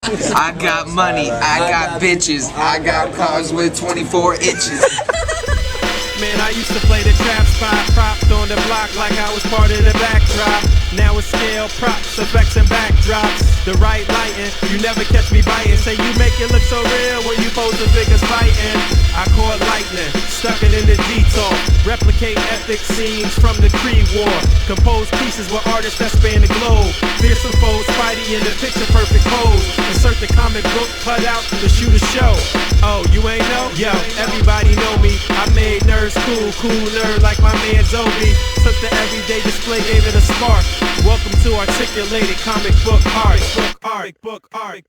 I got money, I got bitches, I got cars with 24 inches. Man, I used to play the trap spot, propped on the block like I was part of the backdrop. Now it's scale, props, effects, and backdrops. The right lighting, you never catch me biting. Say you make it look so real when you pose the figures fighting. I caught lightning, stuck it in the detour. Replicate epic scenes from the Creed War. Compose pieces with artists that span the globe. Fearsome foes, Spidey in the picture perfect pose. Insert the comic book cutout to shoot a show. Oh, you ain't know? Yo, everybody know me. I made nerds cool nerd like my man Zoe. Took the everyday display, gave it a spark. Welcome to articulated comic book art. Book art.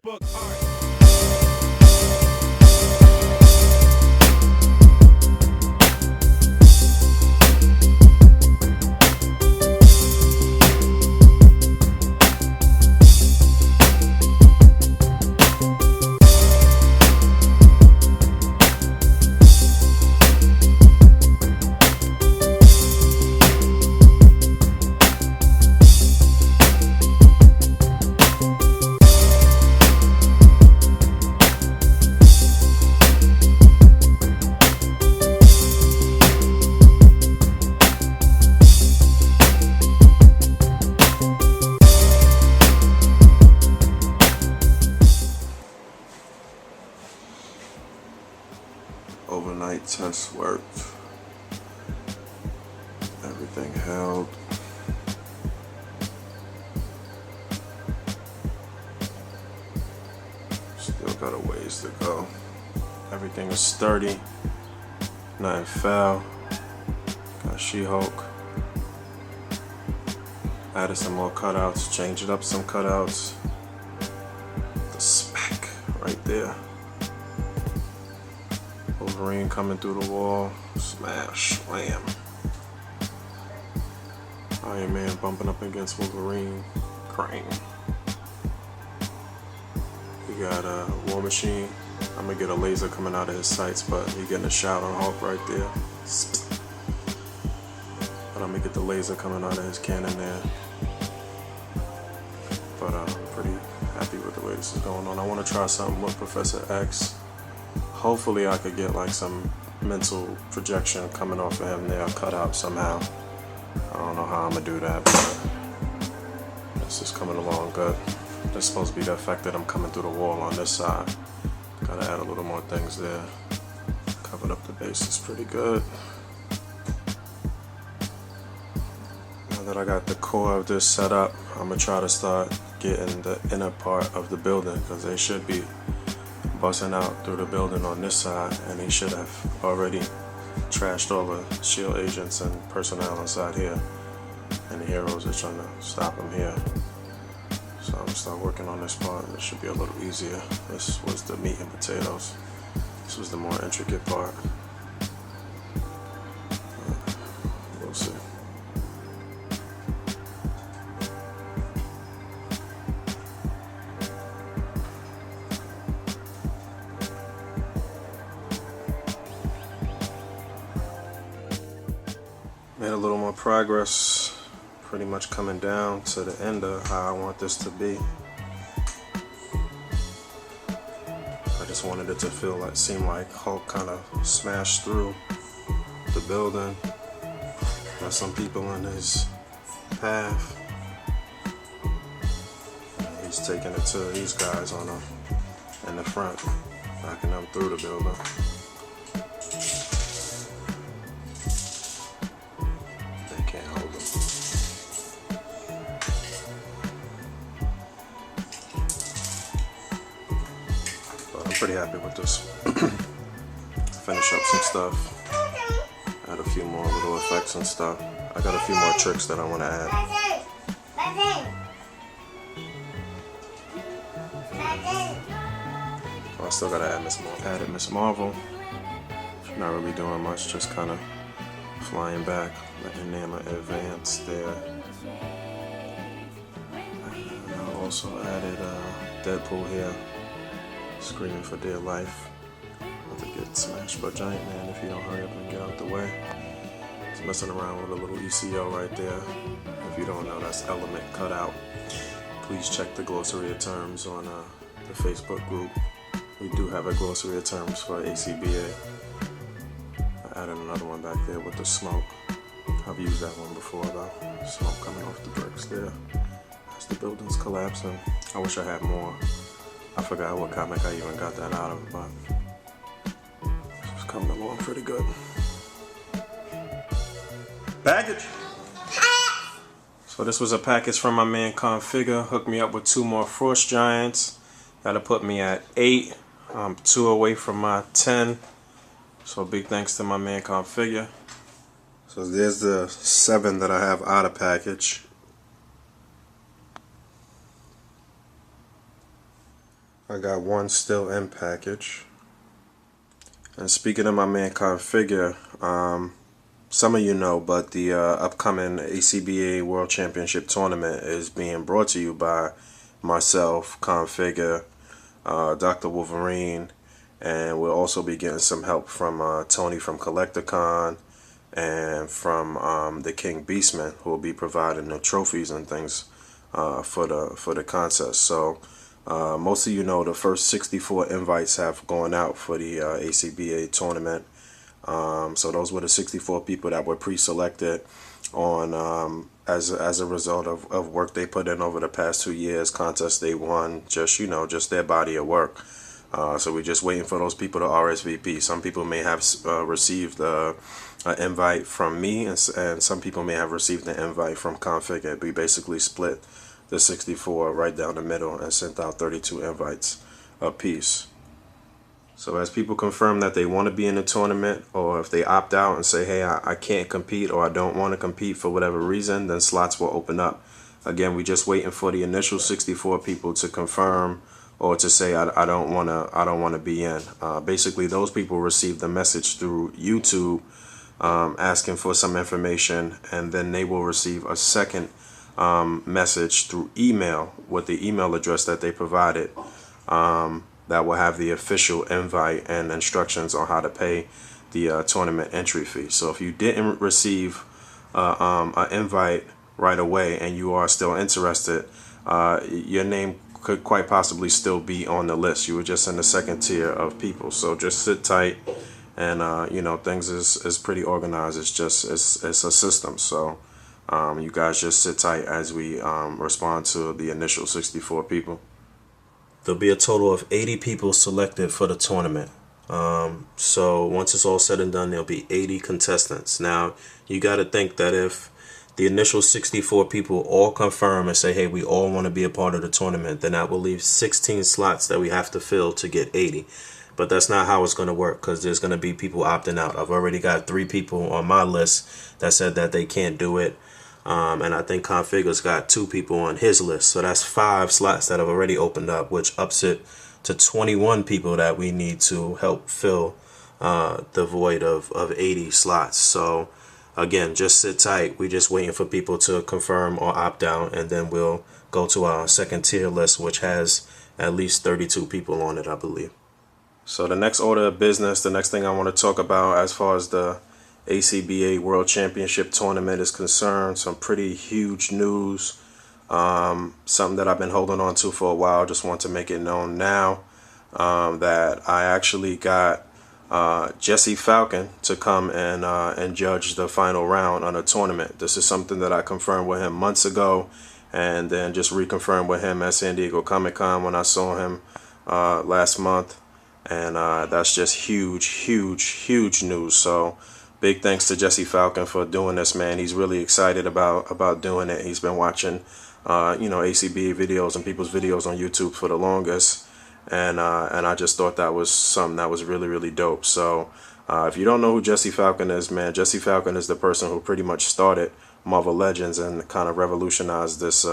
Overnight test worked. Everything held. Still got a ways to go. Everything is sturdy. Nothing fell. Got She-Hulk. Added some more cutouts. Changed up some cutouts. The spec right there. Wolverine coming through the wall, smash, slam. Iron Man bumping up against Wolverine, crane. We got a War Machine. I'm gonna get a laser coming out of his sights, but he getting a shot on Hulk right there. But I'm gonna get the laser coming out of his cannon there. But I'm pretty happy with the way this is going on. I want to try something with Professor X. Hopefully I could get like some mental projection coming off of him there, cut out somehow. I don't know how I'm gonna do that, but this is coming along good. This is supposed to be the effect that I'm coming through the wall on this side. Gotta add a little more things there. Covered up the bases pretty good. Now that I got the core of this set up, I'm gonna try to start getting the inner part of the building, because they should be busting out through the building on this side, and he should have already trashed all the SHIELD agents and personnel inside here, and the heroes are trying to stop him here. So I'm gonna start working on this part. It should be a little easier. This was the meat and potatoes. This was the more intricate part. We'll see. Made a little more progress, pretty much coming down to the end of how I want this to be. I just wanted it to seem like Hulk kind of smashed through the building. Got some people in his path. He's taking it to these guys in the front, backing them through the building. Pretty happy with this. Finish up some stuff. Add a few more little effects and stuff. I got a few more tricks that I want to add. Oh, I still gotta add Miss Marvel. Not really doing much, just kind of flying back, letting them advance there. And I also added Deadpool here. Screaming for dear life. About to get smashed by Giant Man if you don't hurry up and get out the way. Just messing around with a little ECO right there. If you don't know, that's element cutout. Please check the glossary of terms on the Facebook group. We do have a glossary of terms for ACBA. I added another one back there with the smoke. I've used that one before though. Smoke coming off the bricks there as the building's collapsing. I wish I had more. I forgot what comic I even got that out of, but it's coming along pretty good. Baggage! So this was a package from my man Configure. Hooked me up with 2 more Frost Giants. That'll put me at 8. I'm 2 away from my 10. So big thanks to my man Configure. So there's the 7 that I have out of package. I got 1 still in package. And speaking of my man Configure, some of you know, but the upcoming ACBA World Championship Tournament is being brought to you by myself, Configure, Dr. Wolverine, and we'll also be getting some help from Tony from CollectorCon and from the King Beastman, who will be providing the trophies and things for the contest. So most of you know the first 64 invites have gone out for the ACBA tournament. So those were the 64 people that were pre-selected on as a result of work they put in over the past 2 years, contests they won, just their body of work. So we're just waiting for those people to RSVP. Some people may have received an invite from me, and some people may have received an invite from Configure. We basically split the 64 right down the middle and sent out 32 invites apiece. So as people confirm that they want to be in the tournament, or if they opt out and say, hey, I can't compete, or I don't want to compete for whatever reason, then slots will open up. Again, we're just waiting for the initial 64 people to confirm or to say I don't want to be in. Basically, those people received a message through YouTube asking for some information, and then they will receive a second message through email with the email address that they provided. That will have the official invite and instructions on how to pay the tournament entry fee. So if you didn't receive an invite right away and you are still interested, your name could quite possibly still be on the list. You were just in the second tier of people. So just sit tight, and things is pretty organized. It's a system. So you guys just sit tight as we respond to the initial 64 people. There'll be a total of 80 people selected for the tournament. So once it's all said and done, there'll be 80 contestants. Now, you got to think that if the initial 64 people all confirm and say, hey, we all want to be a part of the tournament, then that will leave 16 slots that we have to fill to get 80. But that's not how it's going to work, because there's going to be people opting out. I've already got 3 people on my list that said that they can't do it. And I think Configure's got 2 people on his list. So that's 5 slots that have already opened up, which ups it to 21 people that we need to help fill the void of 80 slots. So again, just sit tight. We're just waiting for people to confirm or opt out, and then we'll go to our second tier list, which has at least 32 people on it, I believe. So the next order of business, the next thing I want to talk about as far as the ACBA World Championship Tournament is concerned, some pretty huge news, something that I've been holding on to for a while. Just want to make it known now that I actually got Jesse Falcon to come and judge the final round on a tournament. This is something that I confirmed with him months ago, and then just reconfirmed with him at San Diego Comic-Con when I saw him last month. And that's just huge news. So big thanks to Jesse Falcon for doing this, man. He's really excited about doing it. He's been watching ACBA videos and people's videos on YouTube for the longest, and I just thought that was something that was really dope. So if you don't know who Jesse Falcon is, man, Jesse Falcon is the person who pretty much started Marvel Legends and kind of revolutionized this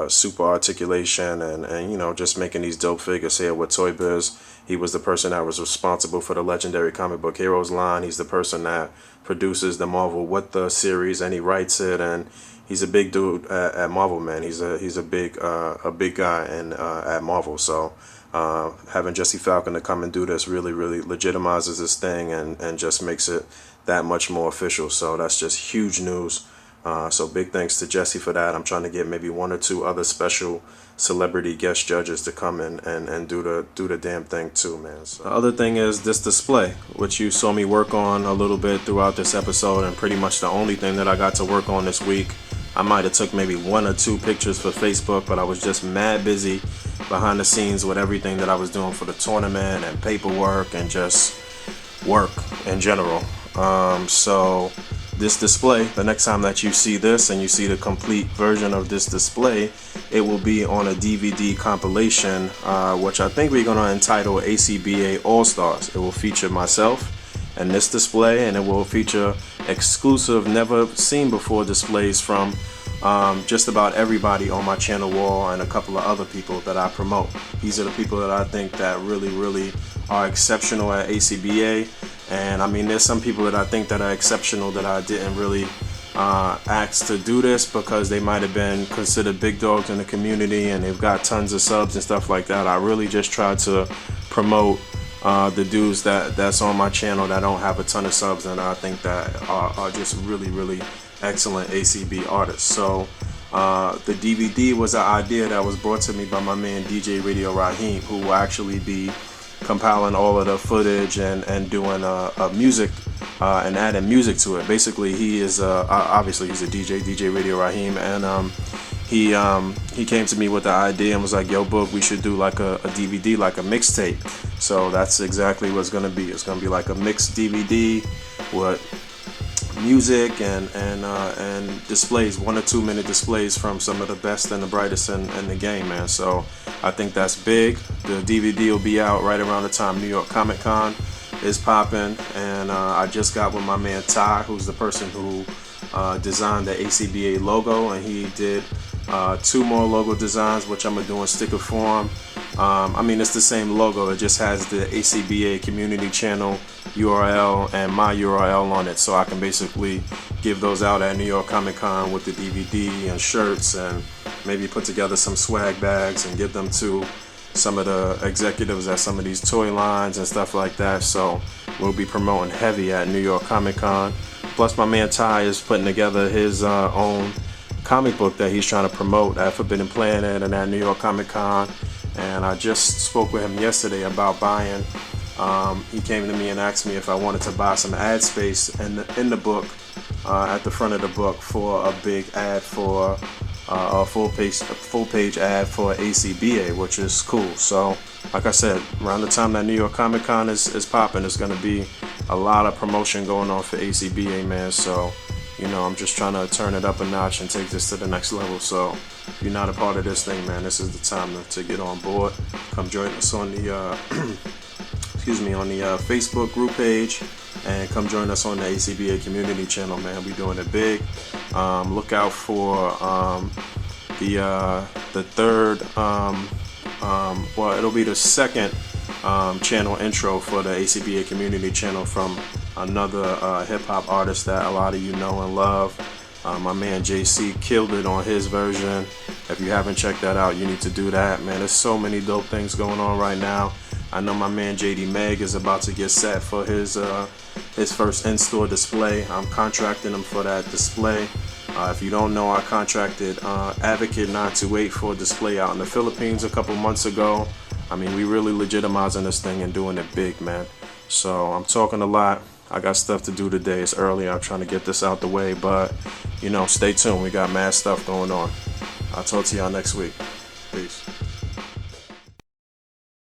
super articulation and just making these dope figures here with Toy Biz. He was the person that was responsible for the Legendary Comic Book Heroes line. He's the person that produces the Marvel What The series, and he writes it, and he's a big dude at Marvel, man. He's a big guy at Marvel. So having Jesse Falcon to come and do this really legitimizes this thing and just makes it that much more official. So that's just huge news. So big thanks to Jesse for that. I'm trying to get maybe 1 or 2 other special celebrity guest judges to come in and do the damn thing too, man. So the other thing is this display, which you saw me work on a little bit throughout this episode, and pretty much the only thing that I got to work on this week. I might have took maybe 1 or 2 pictures for Facebook, but I was just mad busy behind the scenes with everything that I was doing for the tournament and paperwork and just work in general. So this display, the next time that you see this and you see the complete version of this display, it will be on a DVD compilation, which I think we're going to entitle ACBA All-Stars. It will feature myself and this display, and it will feature exclusive, never seen before displays from just about everybody on my channel wall and a couple of other people that I promote. These are the people that I think that really are exceptional at ACBA. And I mean, there's some people that I think that are exceptional that I didn't really ask to do this because they might have been considered big dogs in the community and they've got tons of subs and stuff like that. I really just try to promote the dudes that's on my channel that don't have a ton of subs and I think that are just really excellent ACB artists. So the DVD was an idea that was brought to me by my man DJ Raheem, who will actually be compiling all of the footage and doing music and adding music to it. Basically, he is obviously he's a DJ Raheem, and he came to me with the idea and was like, "Yo, Book, we should do like a DVD, like a mixtape." So that's exactly what it's gonna be. It's gonna be like a mixed DVD with music and displays, 1 or 2 minute displays from some of the best and the brightest in the game, man. So I think that's big. The DVD will be out right around the time New York Comic Con is popping, and I just got with my man Ty, who's the person who designed the ACBA logo, and he did 2 more logo designs, which I'm gonna do in sticker form. I mean, it's the same logo, it just has the ACBA community channel URL and my URL on it, so I can basically give those out at New York Comic Con with the DVD and shirts, and maybe put together some swag bags and give them to some of the executives at some of these toy lines and stuff like that. So we'll be promoting heavy at New York Comic Con. Plus my man Ty is putting together his own comic book that he's trying to promote at Forbidden Planet and at New York Comic Con, and I just spoke with him yesterday about buying. He came to me and asked me if I wanted to buy some ad space in the book, at the front of the book, for a big ad for a full page ad for ACBA, which is cool. So like I said, around the time that New York Comic Con is popping, there's going to be a lot of promotion going on for ACBA, man. So you know, I'm just trying to turn it up a notch and take this to the next level. So if you're not a part of this thing, man, this is the time to get on board. Come join us on the on the Facebook group page, and come join us on the ACBA community channel, man. We're doing it big. Look out for the third, well, it'll be the second channel intro for the ACBA community channel from another hip-hop artist that a lot of you know and love. My man JC killed it on his version. If you haven't checked that out, you need to do that, man. There's so many dope things going on right now. I know my man JD Meg is about to get set for his first in-store display. I'm contracting him for that display. If you don't know, I contracted Advocate 928 for a display out in the Philippines a couple months ago. I mean, we really legitimizing this thing and doing it big, man. So I'm talking a lot. I got stuff to do today. It's early. I'm trying to get this out the way, but you know, stay tuned. We got mad stuff going on. I'll talk to y'all next week. Peace.